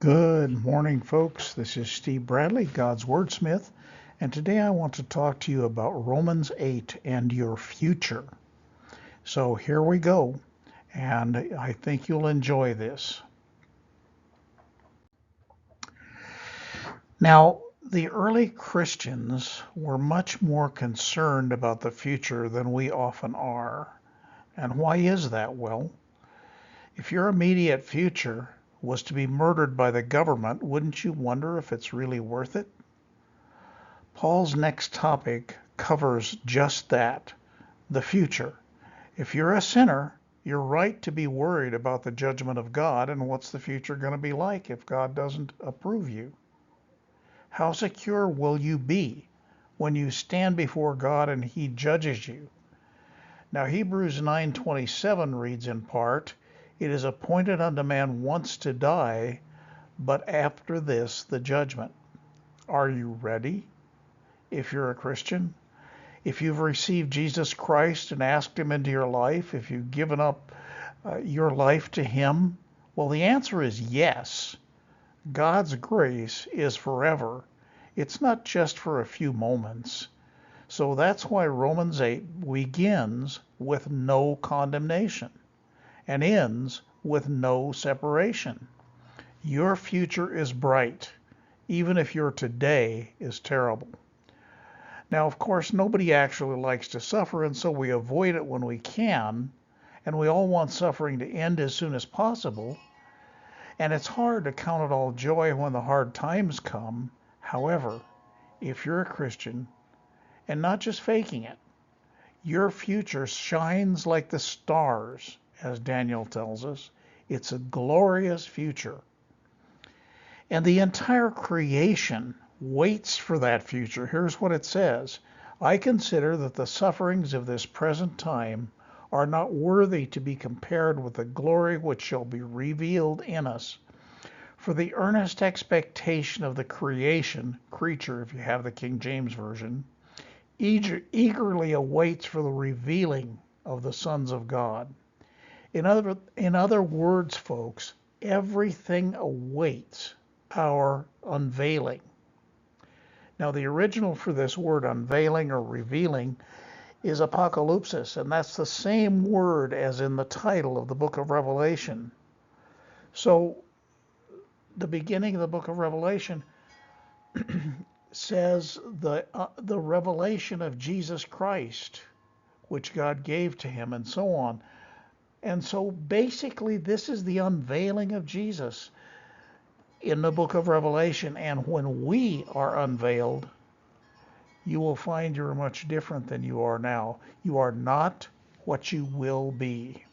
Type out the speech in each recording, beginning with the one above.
Good morning, folks. This is Steve Bradley, God's Wordsmith, and today I want to talk to you about Romans 8 and your future. So here we go, and I think you'll enjoy this. Now, the early Christians were much more concerned about the future than we often are. And why is that? Well, if your immediate future was to be murdered by the government, wouldn't you wonder if it's really worth it? Paul's next topic covers just that, the future. If you're a sinner, you're right to be worried about the judgment of God and what's the future going to be like if God doesn't approve you. How secure will you be when you stand before God and he judges you? Now Hebrews 9:27 reads in part, "It is appointed unto man once to die, but after this the judgment." Are you ready? If you're a Christian, if you've received Jesus Christ and asked him into your life, if you've given up your life to him, well, the answer is yes. God's grace is forever. It's not just for a few moments. So that's why Romans 8 begins with no condemnation and ends with no separation. Your future is bright, even if your today is terrible. Now, of course, nobody actually likes to suffer, and so we avoid it when we can, and we all want suffering to end as soon as possible. And it's hard to count it all joy when the hard times come. However, if you're a Christian, and not just faking it, your future shines like the stars, as Daniel tells us. It's a glorious future. And the entire creation waits for that future. Here's what it says: "I consider that the sufferings of this present time are not worthy to be compared with the glory which shall be revealed in us. For the earnest expectation of the creature, if you have the King James Version, eagerly awaits for the revealing of the sons of God." In other words, folks, everything awaits our unveiling. Now, the original for this word unveiling or revealing is apocalypsis, and that's the same word as in the title of the book of Revelation. So, the beginning of the book of Revelation says the revelation of Jesus Christ, which God gave to him, and so on. And so, basically, this is the unveiling of Jesus in the book of Revelation. And when we are unveiled, you will find you're much different than you are now. You are not what you will be.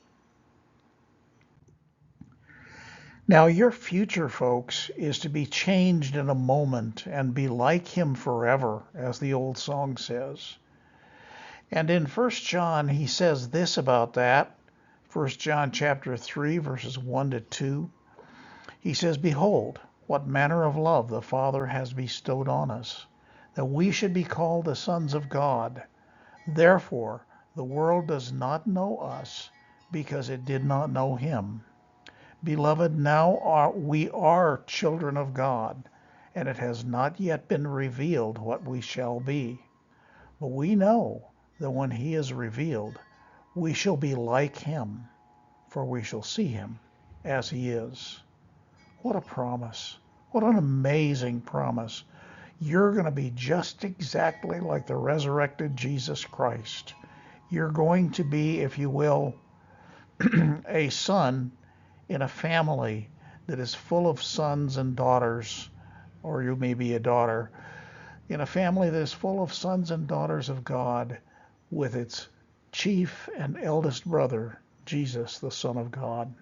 Now, your future, folks, is to be changed in a moment and be like him forever, as the old song says. And in 1 John, he says this about that. 1 John chapter 3, verses 1 to 2. He says, "Behold, what manner of love the Father has bestowed on us, that we should be called the sons of God. Therefore, the world does not know us, because it did not know him. Beloved, now we are children of God, and it has not yet been revealed what we shall be. But we know that when he is revealed, we shall be like him, for we shall see him as he is." What a promise. What an amazing promise. You're going to be just exactly like the resurrected Jesus Christ. You're going to be, if you will, a son in a family that is full of sons and daughters, or you may be a daughter, in a family that is full of sons and daughters of God, with its chief and eldest brother, Jesus, the Son of God.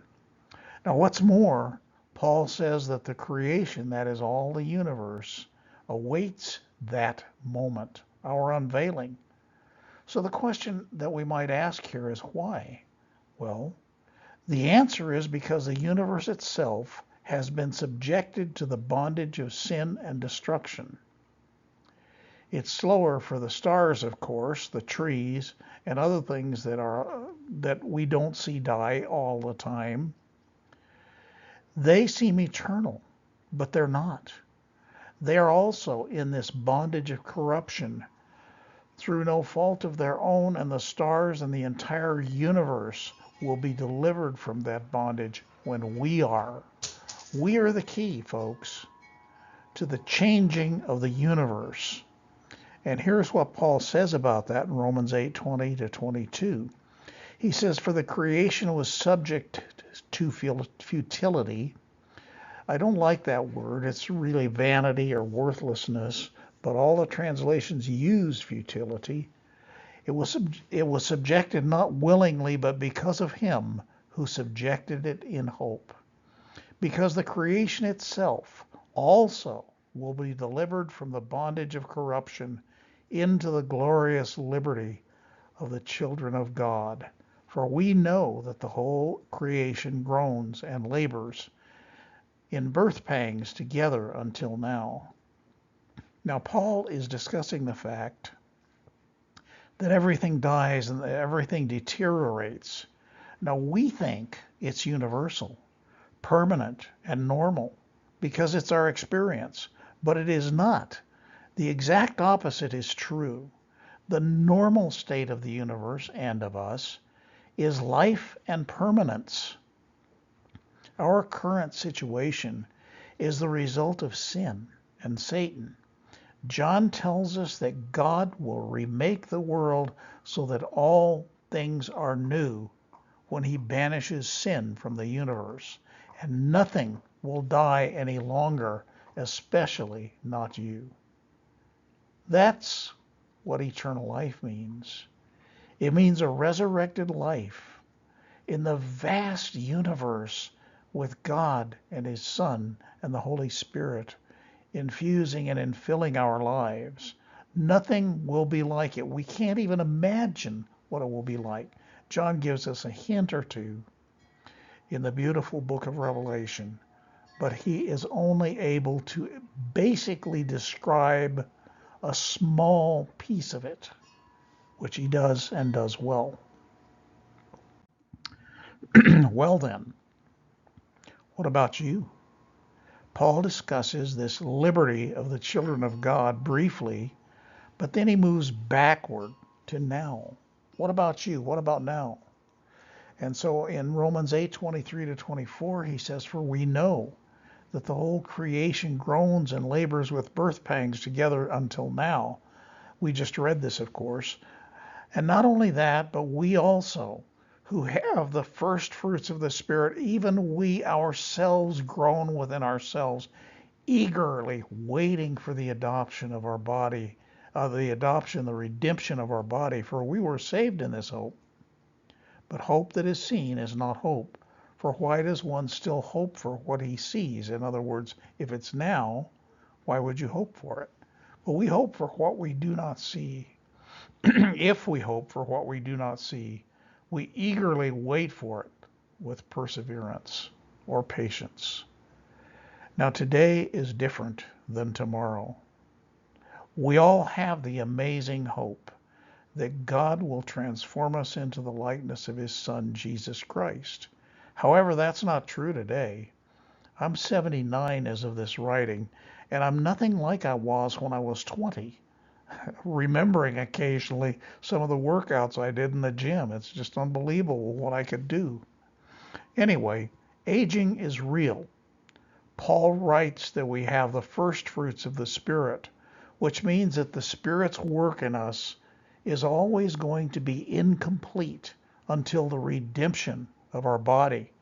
Now, what's more, Paul says that the creation, that is all the universe, awaits that moment, our unveiling. So the question that we might ask here is why? Well, the answer is because the universe itself has been subjected to the bondage of sin and destruction. It's slower for the stars, of course, the trees, and other things that we don't see die all the time. They seem eternal. but they're not. They are also in this bondage of corruption through no fault of their own, and the stars and the entire universe will be delivered from that bondage when we are. We are the key, folks, to the changing of the universe. And here's what Paul says about that in Romans 8:20 to 22. He says, "For the creation was subject to futility." I don't like that word. It's really vanity or worthlessness, but all the translations use futility. It was subjected not willingly, but because of him who subjected it in hope. Because the creation itself also will be delivered from the bondage of corruption into the glorious liberty of the children of God. For we know that the whole creation groans and labors in birth pangs together until now. Now, Paul is discussing the fact that everything dies and that everything deteriorates. Now, we think it's universal, permanent, and normal because it's our experience, but it is not. The exact opposite is true. The normal state of the universe and of us is life and permanence. Our current situation is the result of sin and Satan. John tells us that God will remake the world so that all things are new when he banishes sin from the universe, and nothing will die any longer, especially not you. That's what eternal life means. It means a resurrected life in the vast universe with God and his Son and the Holy Spirit infusing and infilling our lives. Nothing will be like it. We can't even imagine what it will be like. John gives us a hint or two in the beautiful book of Revelation, but he is only able to basically describe a small piece of it, which he does and does well. Well then, what about you? Paul discusses this liberty of the children of God briefly, but then he moves backward to now. What about you? What about now? And so in Romans 8:23 to 24, he says, "For we know that the whole creation groans and labors with birth pangs together until now." We just read this, of course. And not only that, but we also, who have the first fruits of the Spirit, even we ourselves groan within ourselves, eagerly waiting for the adoption of our body, the redemption of our body, for we were saved in this hope. But hope that is seen is not hope. For why does one still hope for what he sees? In other words, if it's now, why would you hope for it? But we hope for what we do not see. If we hope for what we do not see, we eagerly wait for it with perseverance or patience. Now, today is different than tomorrow. We all have the amazing hope that God will transform us into the likeness of his Son, Jesus Christ. However, that's not true today. I'm 79 as of this writing, and I'm nothing like I was when I was 20. Remembering occasionally some of the workouts I did in the gym. It's just unbelievable what I could do. Anyway, aging is real. Paul writes that we have the first fruits of the Spirit, which means that the Spirit's work in us is always going to be incomplete until the redemption of our body.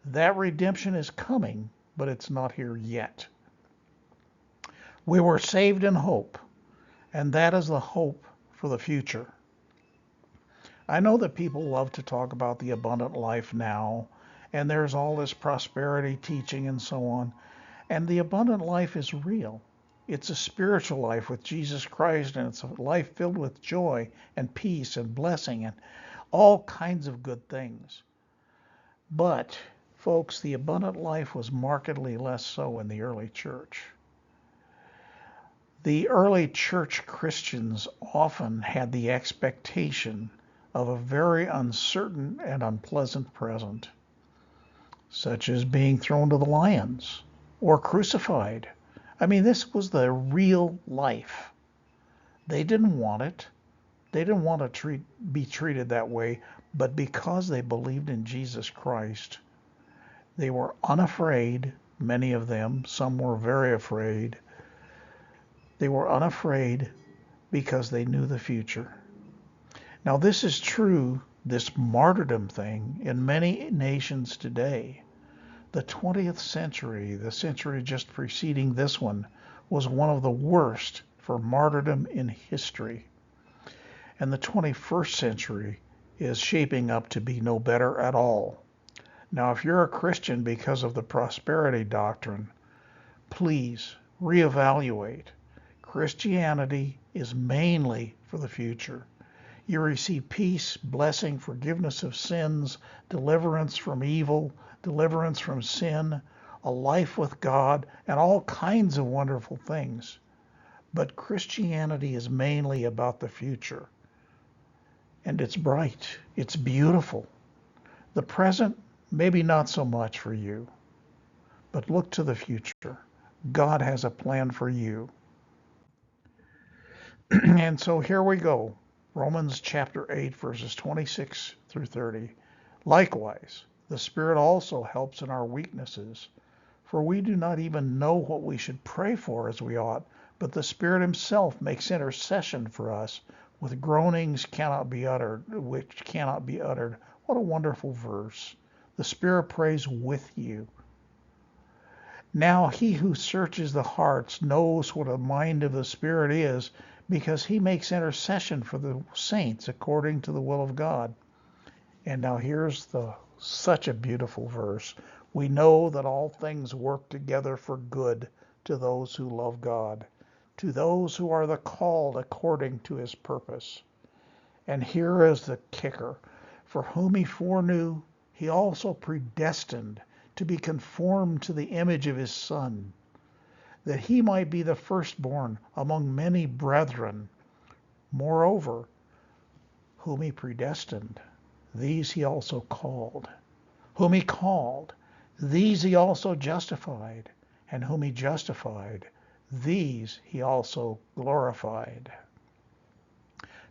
That redemption is coming, but it's not here yet. We were saved in hope, and that is the hope for the future. I know that people love to talk about the abundant life now, and there's all this prosperity teaching and so on. And the abundant life is real. It's a spiritual life with Jesus Christ, and it's a life filled with joy and peace and blessing and all kinds of good things. But, folks, the abundant life was markedly less so in the early church. The early church Christians often had the expectation of a very uncertain and unpleasant present, such as being thrown to the lions or crucified. I mean, this was the real life. They didn't want it. They didn't want to be treated that way, but because they believed in Jesus Christ, they were unafraid, many of them. Some were very afraid. They were unafraid because they knew the future. Now, this is true, this martyrdom thing, in many nations today. The 20th century, the century just preceding this was one of the worst for martyrdom in history. And the 21st century is shaping up to be no better at all. Now, if you're a Christian because of the prosperity doctrine, please reevaluate. Christianity is mainly for the future. You receive peace, blessing, forgiveness of sins, deliverance from evil, deliverance from sin, a life with God, and all kinds of wonderful things. But Christianity is mainly about the future. And it's bright. It's beautiful. The present, maybe not so much for you. But look to the future. God has a plan for you. And so here we go. Romans chapter 8, verses 26 through 30. Likewise, the Spirit also helps in our weaknesses, for we do not even know what we should pray for as we ought, but the Spirit himself makes intercession for us with groanings which cannot be uttered. What a wonderful verse. The Spirit prays with you. Now he who searches the hearts knows what the mind of the Spirit is, because he makes intercession for the saints according to the will of God. And now here's such a beautiful verse. We know that all things work together for good to those who love God, to those who are the called according to his purpose. And here is the kicker. For whom he foreknew, he also predestined to be conformed to the image of his Son, that he might be the firstborn among many brethren. Moreover, whom he predestined, these he also called. Whom he called, these he also justified. And whom he justified, these he also glorified.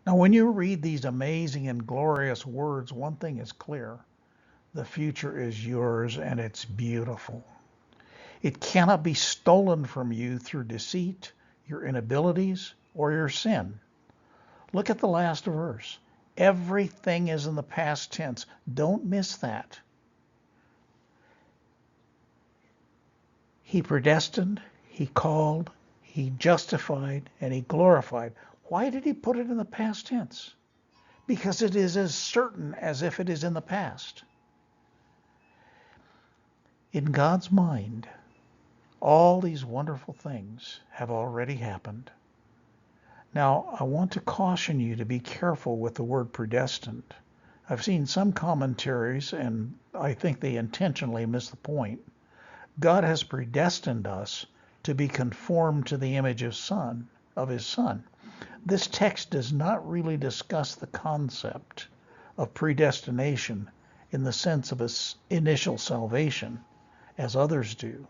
Now, when you read these amazing and glorious words, one thing is clear. The future is yours, and it's beautiful. It cannot be stolen from you through deceit, your inabilities, or your sin. Look at the last verse. Everything is in the past tense. Don't miss that. He predestined, he called, he justified, and he glorified. Why did he put it in the past tense? Because it is as certain as if it is in the past. In God's mind, all these wonderful things have already happened. Now, I want to caution you to be careful with the word predestined. I've seen some commentaries, and I think they intentionally miss the point. God has predestined us to be conformed to the image of his Son. This text does not really discuss the concept of predestination in the sense of initial salvation, as others do.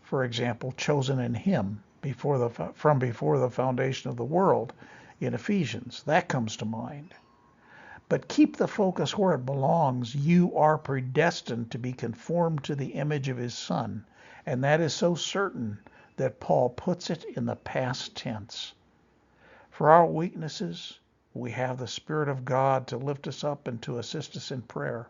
For example, chosen in him from before the foundation of the world in Ephesians. That comes to mind. But keep the focus where it belongs. You are predestined to be conformed to the image of his Son. And that is so certain that Paul puts it in the past tense. For our weaknesses, we have the Spirit of God to lift us up and to assist us in prayer.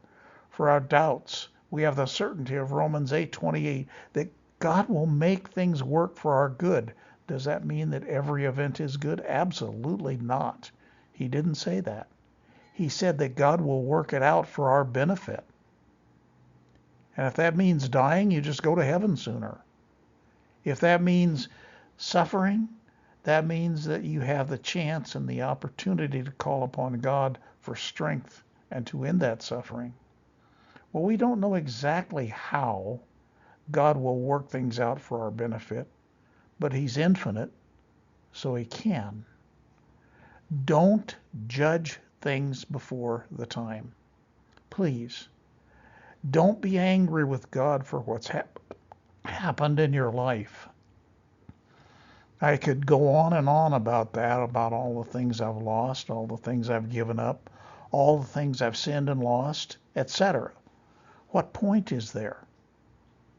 For our doubts, we have the certainty of Romans 8:28 that God will make things work for our good. Does that mean that every event is good? Absolutely not. He didn't say that. He said that God will work it out for our benefit. And if that means dying, you just go to heaven sooner. If that means suffering, that means that you have the chance and the opportunity to call upon God for strength and to end that suffering. Well, we don't know exactly how God will work things out for our benefit, but he's infinite, so he can. Don't judge things before the time. Please, don't be angry with God for what's happened in your life. I could go on and on about that, about all the things I've lost, all the things I've given up, all the things I've sinned and lost, etc. What point is there?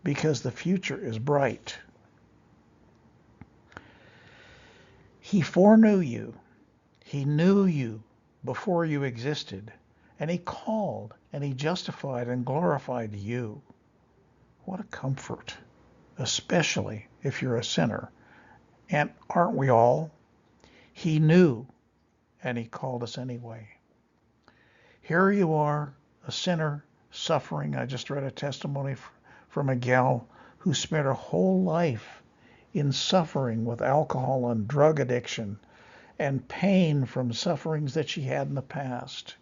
Because the future is bright. He foreknew you. He knew you before you existed. And he called and he justified and glorified you. What a comfort, especially if you're a sinner. And aren't we all? He knew and he called us anyway. Here you are, a sinner, suffering. I just read a testimony from a gal who spent her whole life in suffering with alcohol and drug addiction and pain from sufferings that she had in the past.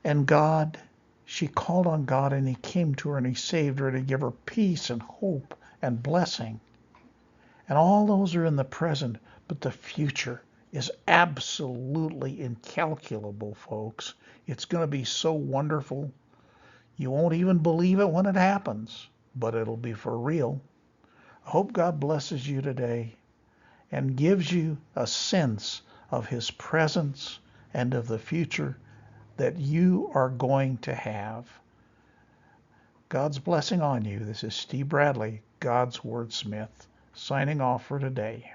And God, she called on God and he came to her and he saved her to give her peace and hope and blessing. And all those are in the present, but the future is absolutely incalculable, folks. It's going to be so wonderful. You won't even believe it when it happens, but it'll be for real. I hope God blesses you today and gives you a sense of his presence and of the future that you are going to have. God's blessing on you. This is Steve Bradley, God's Wordsmith, signing off for today.